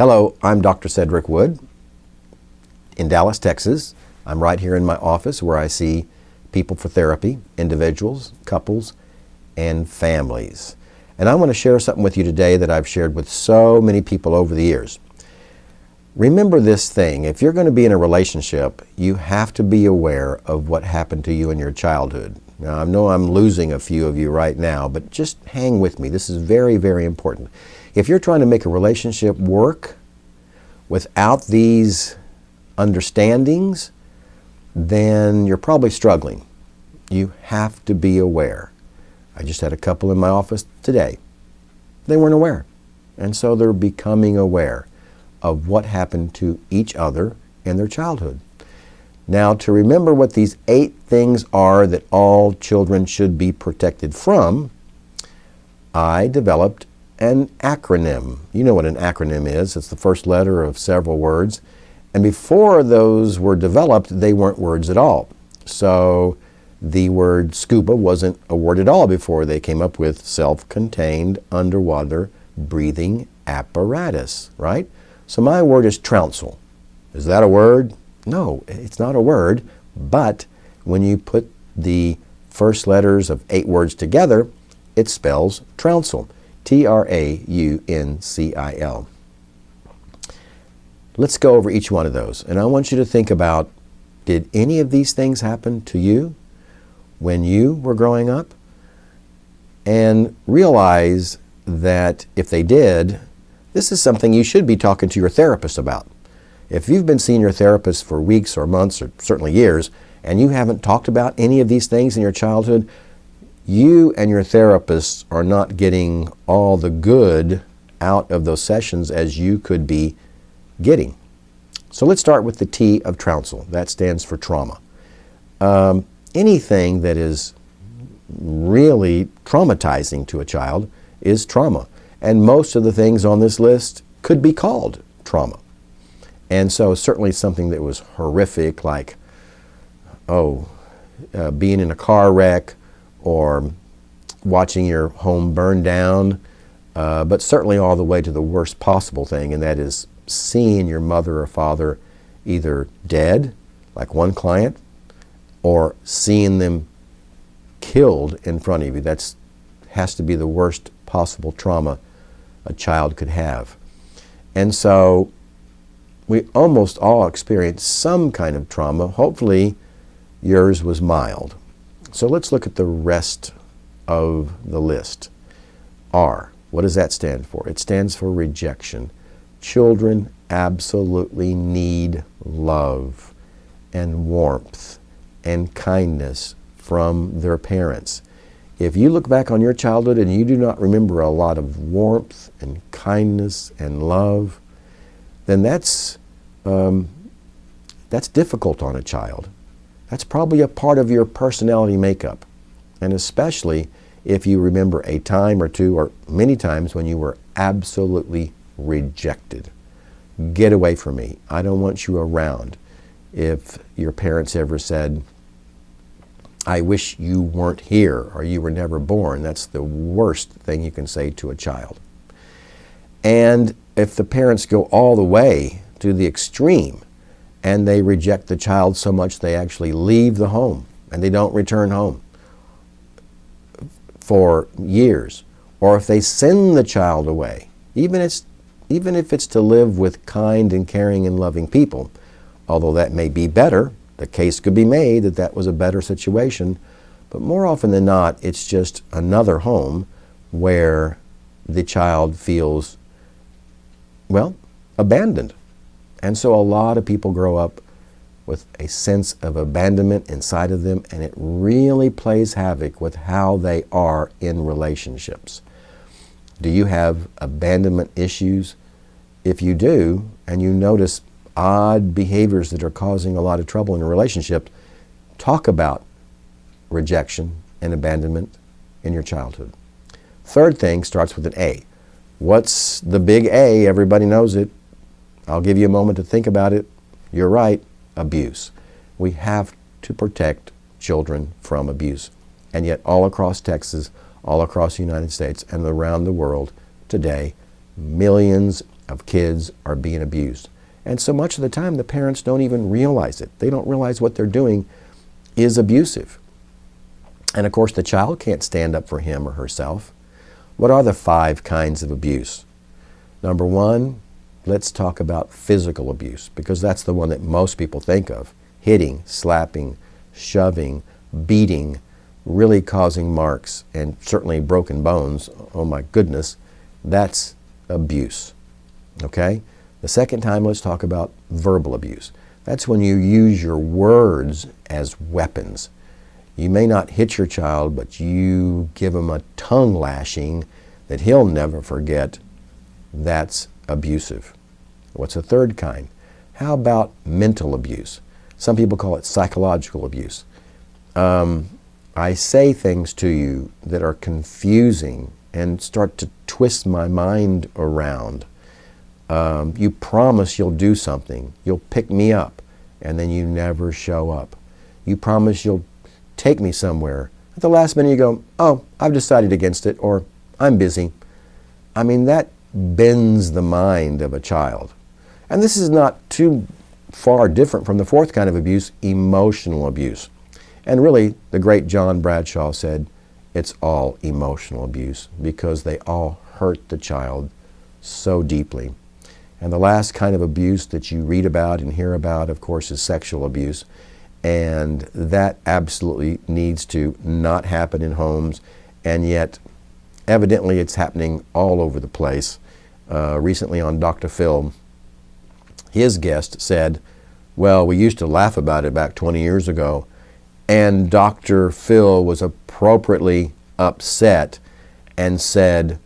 Hello, I'm Dr. Drcedwood in Dallas, Texas. I'm right here in my office where I see people for therapy, individuals, couples, and families. And I want to share something with you today that I've shared with so many people over the years. Remember this thing, if you're going to be in a relationship, you have to be aware of what happened to you in your childhood. Now, I know I'm losing a few of you right now, but just hang with me. This is very, very important. If you're trying to make a relationship work without these understandings, then you're probably struggling. You have to be aware. I just had a couple in my office today. They weren't aware. And so they're becoming aware of what happened to each other in their childhood. Now, to remember what these 8 things are that all children should be protected from, I developed an acronym. You know what an acronym is. It's the first letter of several words. And before those were developed, they weren't words at all. So the word scuba wasn't a word at all before they came up with self-contained underwater breathing apparatus, right? So my word is TRAUNCIL. Is that a word? No, it's not a word, but when you put the first letters of 8 words together, it spells TRAUNCIL. T-R-A-U-N-C-I-L. Let's go over each one of those. And I want you to think about, did any of these things happen to you when you were growing up? And realize that if they did, this is something you should be talking to your therapist about. If you've been seeing your therapist for weeks or months or certainly years, and you haven't talked about any of these things in your childhood, you and your therapist are not getting all the good out of those sessions as you could be getting. So let's start with the T of TRAUNCIL. That stands for trauma. Anything that is really traumatizing to a child is trauma. And most of the things on this list could be called trauma. And so certainly something that was horrific, like, being in a car wreck or watching your home burn down, but certainly all the way to the worst possible thing, and that is seeing your mother or father either dead, like one client, or seeing them killed in front of you. That has to be the worst possible trauma a child could have. And so we almost all experience some kind of trauma. Hopefully yours was mild. So let's look at the rest of the list. R, what does that stand for? It stands for rejection. Children absolutely need love and warmth and kindness from their parents. If you look back on your childhood and you do not remember a lot of warmth and kindness and love, then that's difficult on a child. That's probably a part of your personality makeup. And especially if you remember a time or two or many times when you were absolutely rejected. Get away from me. I don't want you around. If your parents ever said, I wish you weren't here or you were never born, that's the worst thing you can say to a child. And if the parents go all the way to the extreme and they reject the child so much they actually leave the home and they don't return home for years, or if they send the child away, even if it's to live with kind and caring and loving people, although that may be better, the case could be made that that was a better situation, but more often than not, it's just another home where the child feels, well, abandoned. And so a lot of people grow up with a sense of abandonment inside of them, and it really plays havoc with how they are in relationships. Do you have abandonment issues? If you do, and you notice odd behaviors that are causing a lot of trouble in a relationship, talk about rejection and abandonment in your childhood. Third thing starts with an A. What's the big A? Everybody knows it. I'll give you a moment to think about it. You're right, abuse. We have to protect children from abuse. And yet all across Texas, all across the United States and around the world today, millions of kids are being abused. And so much of the time the parents don't even realize it. They don't realize what they're doing is abusive. And of course the child can't stand up for him or herself. What are the 5 kinds of abuse? Number 1, let's talk about physical abuse, because that's the one that most people think of. Hitting, slapping, shoving, beating, really causing marks, and certainly broken bones. Oh my goodness, that's abuse. Okay? The second time, let's talk about verbal abuse. That's when you use your words as weapons. You may not hit your child, but you give him a tongue lashing that he'll never forget. That's abusive. What's a third kind? How about mental abuse? Some people call it psychological abuse. I say things to you that are confusing and start to twist my mind around. You promise you'll do something. You'll pick me up, and then you never show up. You promise you'll take me somewhere. At the last minute you go, oh, I've decided against it, or I'm busy. I mean, that bends the mind of a child. And this is not too far different from the fourth kind of abuse, emotional abuse. And really, the great John Bradshaw said, it's all emotional abuse because they all hurt the child so deeply. And the last kind of abuse that you read about and hear about, of course, is sexual abuse. And that absolutely needs to not happen in homes, and yet evidently it's happening all over the place. Recently on Dr. Phil, his guest said, well, we used to laugh about it back 20 years ago, and Dr. Phil was appropriately upset and said,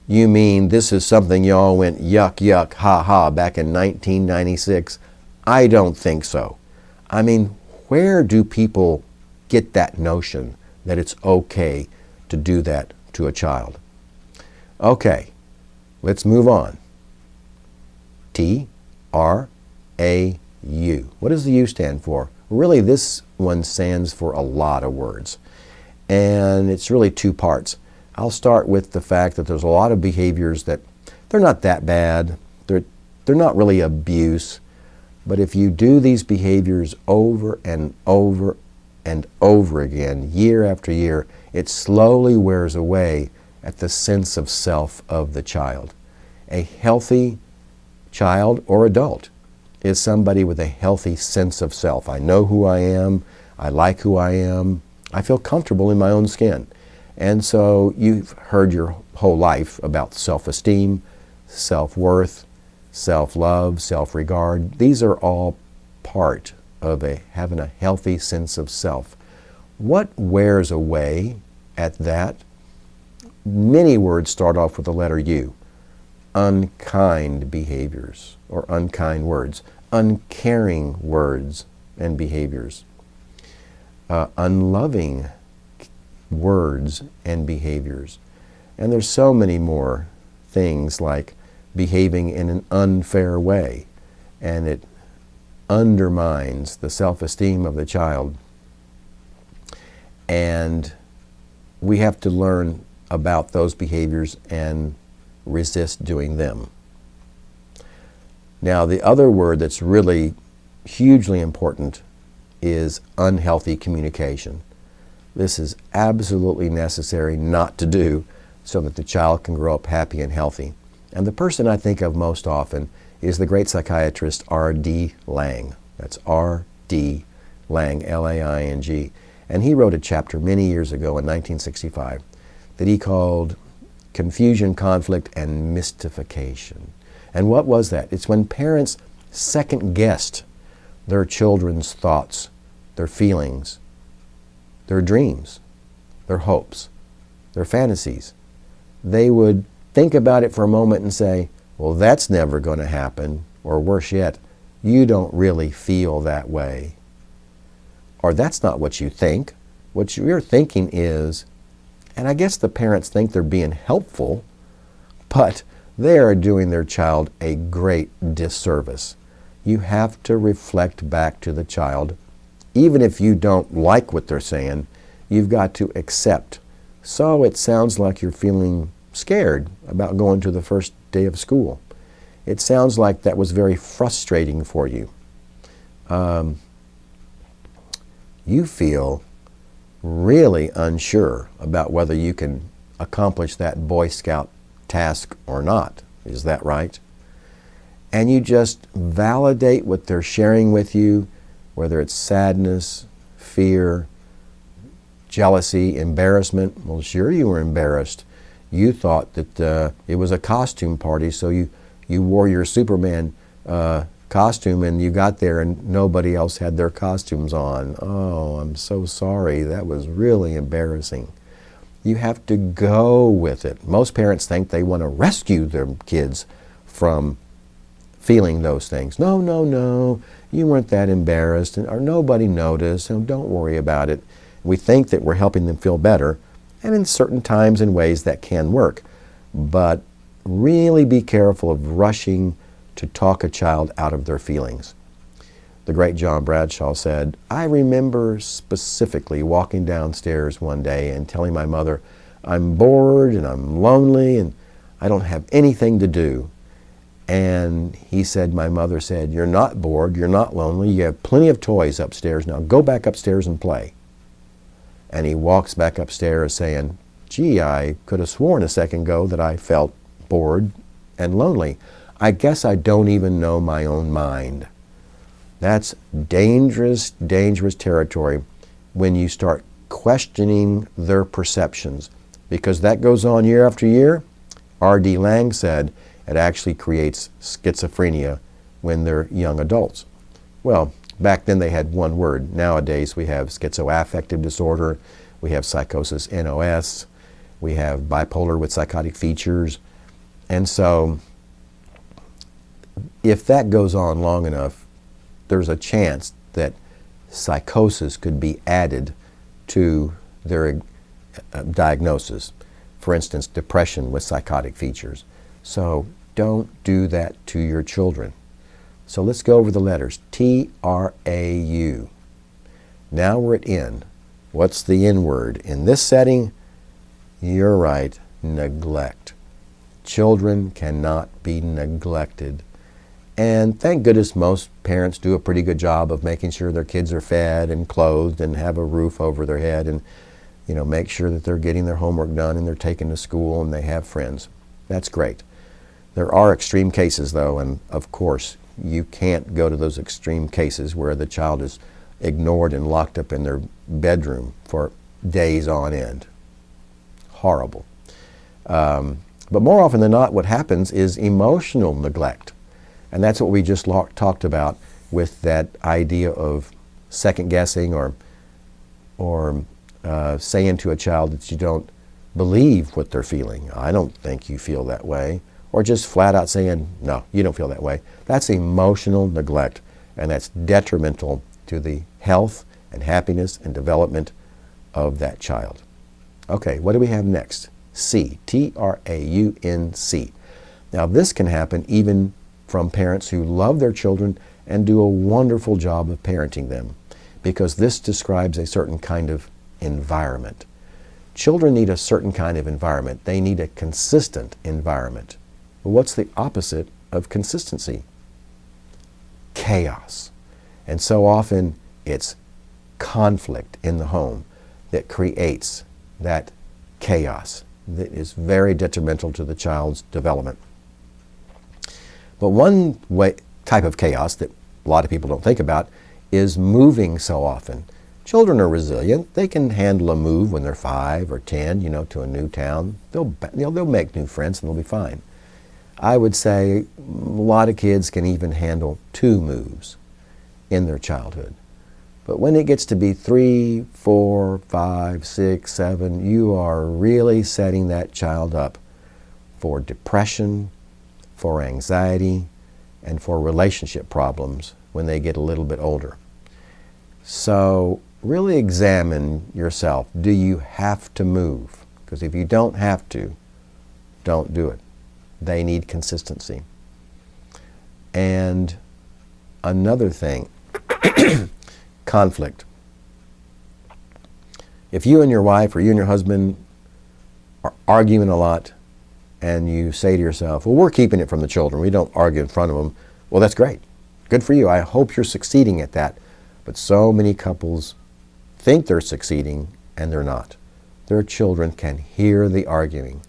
you mean this is something y'all went yuck, yuck, ha, ha back in 1996? I don't think so. I mean, where do people get that notion that it's okay to do that to a child? Okay, let's move on. TRAU. What does the U stand for? Really, this one stands for a lot of words. And it's really 2 parts. I'll start with the fact that there's a lot of behaviors that they're not that bad. They're not really abuse. But if you do these behaviors over and over and over again, year after year, it slowly wears away at the sense of self of the child. A healthy child or adult is somebody with a healthy sense of self. I know who I am. I like who I am. I feel comfortable in my own skin. And so you've heard your whole life about self-esteem, self-worth, self-love, self-regard. These are all part of having a healthy sense of self. What wears away at that? Many words start off with the letter U. Unkind behaviors or unkind words, uncaring words and behaviors, unloving words and behaviors. And there's so many more things like behaving in an unfair way, and it undermines the self-esteem of the child. And we have to learn about those behaviors and resist doing them. Now, the other word that's really hugely important is unhealthy communication. This is absolutely necessary not to do so that the child can grow up happy and healthy. And the person I think of most often is the great psychiatrist R.D. Laing. That's R.D. Laing, L-A-I-N-G. And he wrote a chapter many years ago in 1965 that he called Confusion, Conflict, and Mystification. And what was that? It's when parents second-guessed their children's thoughts, their feelings, their dreams, their hopes, their fantasies. They would think about it for a moment and say, well, that's never going to happen, or worse yet, you don't really feel that way. Or that's not what you think. What you're thinking is, and I guess the parents think they're being helpful, but they are doing their child a great disservice. You have to reflect back to the child. Even if you don't like what they're saying, you've got to accept. So it sounds like you're feeling scared about going to the first day of school. It sounds like that was very frustrating for you. You feel really unsure about whether you can accomplish that Boy Scout task or not. Is that right? And you just validate what they're sharing with you, whether it's sadness, fear, jealousy, embarrassment. Well, sure, you were embarrassed. You thought that it was a costume party, so you wore your Superman costume and you got there and nobody else had their costumes on. Oh, I'm so sorry. That was really embarrassing. You have to go with it. Most parents think they want to rescue their kids from feeling those things. No, no, no, you weren't that embarrassed, or nobody noticed, so don't worry about it. We think that we're helping them feel better, and in certain times and ways that can work. But really be careful of rushing to talk a child out of their feelings. The great John Bradshaw said, I remember specifically walking downstairs one day and telling my mother, I'm bored and I'm lonely and I don't have anything to do. And he said, my mother said, you're not bored, you're not lonely, you have plenty of toys upstairs, now go back upstairs and play. And he walks back upstairs saying, gee, I could have sworn a second ago that I felt bored and lonely. I guess I don't even know my own mind. That's dangerous, dangerous territory when you start questioning their perceptions, because that goes on year after year. R.D. Lang said it actually creates schizophrenia when they're young adults. Well, back then they had one word. Nowadays we have schizoaffective disorder, we have psychosis NOS, we have bipolar with psychotic features. And so if that goes on long enough, there's a chance that psychosis could be added to their diagnosis. For instance, depression with psychotic features. So don't do that to your children. So let's go over the letters. T-R-A-U. Now we're at N. What's the N word? In this setting, you're right, neglect. Children cannot be neglected. And thank goodness most parents do a pretty good job of making sure their kids are fed and clothed and have a roof over their head and, you know, make sure that they're getting their homework done and they're taken to school and they have friends. That's great. There are extreme cases though, and of course you can't go to those extreme cases where the child is ignored and locked up in their bedroom for days on end. Horrible. But more often than not, what happens is emotional neglect. And that's what we just talked about with that idea of second guessing or saying to a child that you don't believe what they're feeling. I don't think you feel that way. Or just flat out saying, no, you don't feel that way. That's emotional neglect, and that's detrimental to the health and happiness and development of that child. Okay, what do we have next? C, T-R-A-U-N-C. Now this can happen even from parents who love their children and do a wonderful job of parenting them, because this describes a certain kind of environment. Children need a certain kind of environment. They need a consistent environment. Well, what's the opposite of consistency? Chaos. And so often it's conflict in the home that creates that chaos that is very detrimental to the child's development. But one type of chaos that a lot of people don't think about is moving so often. Children are resilient. They can handle a move when they're 5 or 10, you know, to a new town. They'll make new friends and they'll be fine. I would say a lot of kids can even handle 2 moves in their childhood. But when it gets to be 3, 4, 5, 6, 7, you are really setting that child up for depression, for anxiety, and for relationship problems when they get a little bit older. So really examine yourself. Do you have to move? Because if you don't have to, don't do it. They need consistency. And another thing, conflict. If you and your wife or you and your husband are arguing a lot and you say to yourself, well, we're keeping it from the children. We don't argue in front of them. Well, that's great. Good for you. I hope you're succeeding at that. But so many couples think they're succeeding, and they're not. Their children can hear the arguing.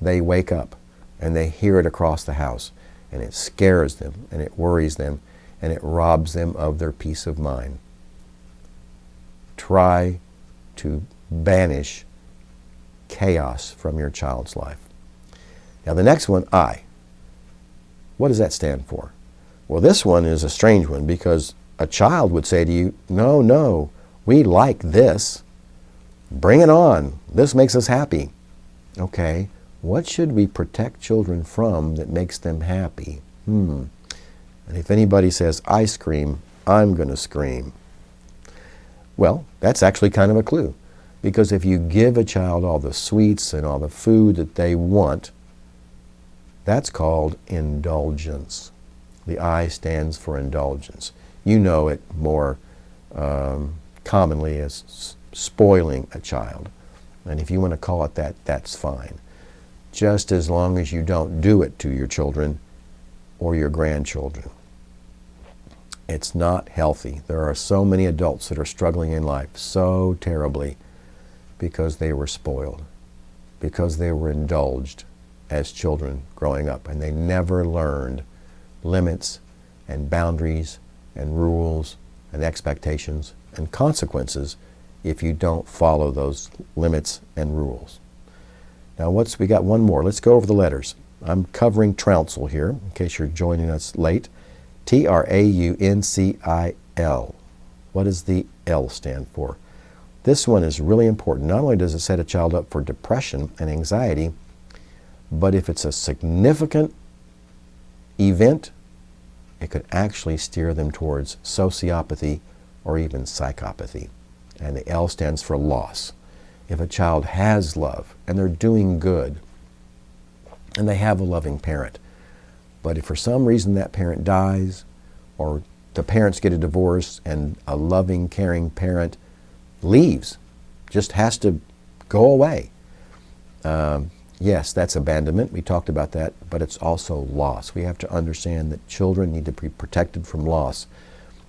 They wake up, and they hear it across the house, and it scares them, and it worries them, and it robs them of their peace of mind. Try to banish chaos from your child's life. Now the next one, I. What does that stand for? Well, this one is a strange one because a child would say to you, no, no, we like this. Bring it on. This makes us happy. Okay, what should we protect children from that makes them happy? And if anybody says ice cream, I'm going to scream. Well, that's actually kind of a clue. Because if you give a child all the sweets and all the food that they want, that's called indulgence. The I stands for indulgence. You know it more commonly as spoiling a child. And if you want to call it that, that's fine. Just as long as you don't do it to your children or your grandchildren. It's not healthy. There are so many adults that are struggling in life so terribly because they were spoiled, because they were indulged as children growing up, and they never learned limits and boundaries and rules and expectations and consequences if you don't follow those limits and rules. Now we got one more. Let's go over the letters. I'm covering TRAUNCIL here, in case you're joining us late. T-R-A-U-N-C-I-L. What does the L stand for? This one is really important. Not only does it set a child up for depression and anxiety, but if it's a significant event, it could actually steer them towards sociopathy or even psychopathy. And the L stands for loss. If a child has love and they're doing good and they have a loving parent, but if for some reason that parent dies or the parents get a divorce and a loving, caring parent leaves, just has to go away. Yes, that's abandonment. We talked about that, but it's also loss. We have to understand that children need to be protected from loss.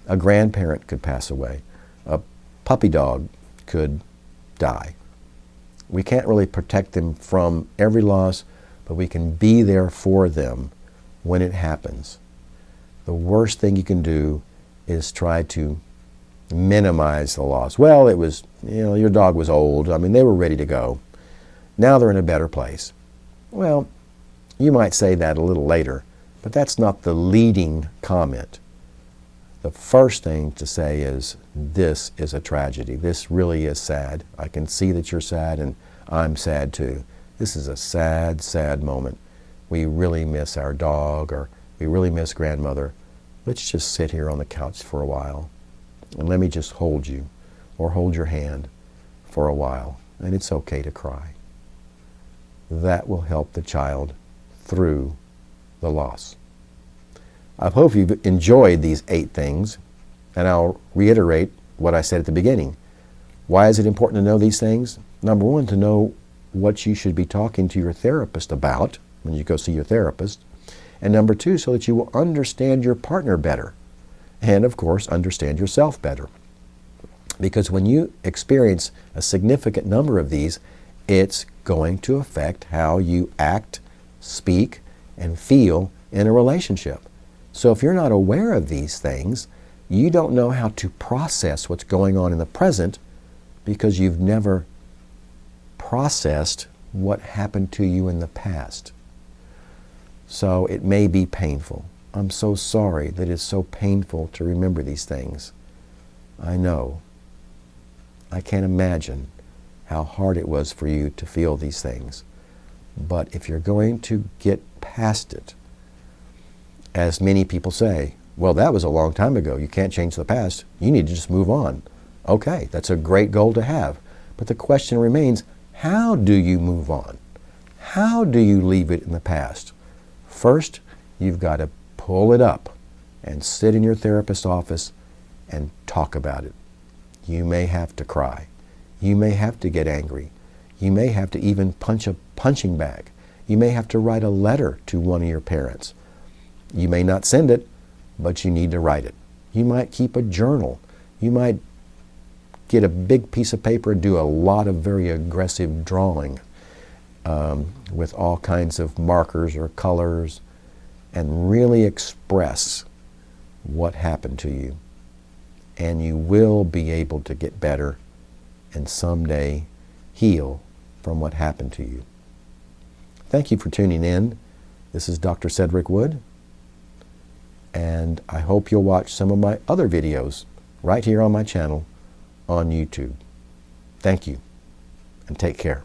A grandparent could pass away. A puppy dog could die. We can't really protect them from every loss, but we can be there for them when it happens. The worst thing you can do is try to minimize the loss. Well, it was, your dog was old. I mean, they were ready to go. Now they're in a better place. Well, you might say that a little later, but that's not the leading comment. The first thing to say is, this is a tragedy. This really is sad. I can see that you're sad, and I'm sad too. This is a sad, sad moment. We really miss our dog, or we really miss grandmother. Let's just sit here on the couch for a while, and let me just hold you, or hold your hand for a while, and it's okay to cry. That will help the child through the loss. I hope you've enjoyed these 8 things, and I'll reiterate what I said at the beginning. Why is it important to know these things? Number 1, to know what you should be talking to your therapist about when you go see your therapist. And number 2, so that you will understand your partner better. And of course, understand yourself better. Because when you experience a significant number of these, it's going to affect how you act, speak, and feel in a relationship. So if you're not aware of these things, you don't know how to process what's going on in the present because you've never processed what happened to you in the past. So it may be painful. I'm so sorry that it's so painful to remember these things. I know. I can't imagine how hard it was for you to feel these things. But if you're going to get past it, as many people say, well, that was a long time ago. You can't change the past. You need to just move on. Okay, that's a great goal to have. But the question remains, how do you move on? How do you leave it in the past? First, you've got to pull it up and sit in your therapist's office and talk about it. You may have to cry. You may have to get angry. You may have to even punch a punching bag. You may have to write a letter to one of your parents. You may not send it, but you need to write it. You might keep a journal. You might get a big piece of paper and do a lot of very aggressive drawing with all kinds of markers or colors and really express what happened to you. And you will be able to get better and someday heal from what happened to you. Thank you for tuning in. This is Dr. Cedric Wood, and I hope you'll watch some of my other videos right here on my channel on YouTube. Thank you, and take care.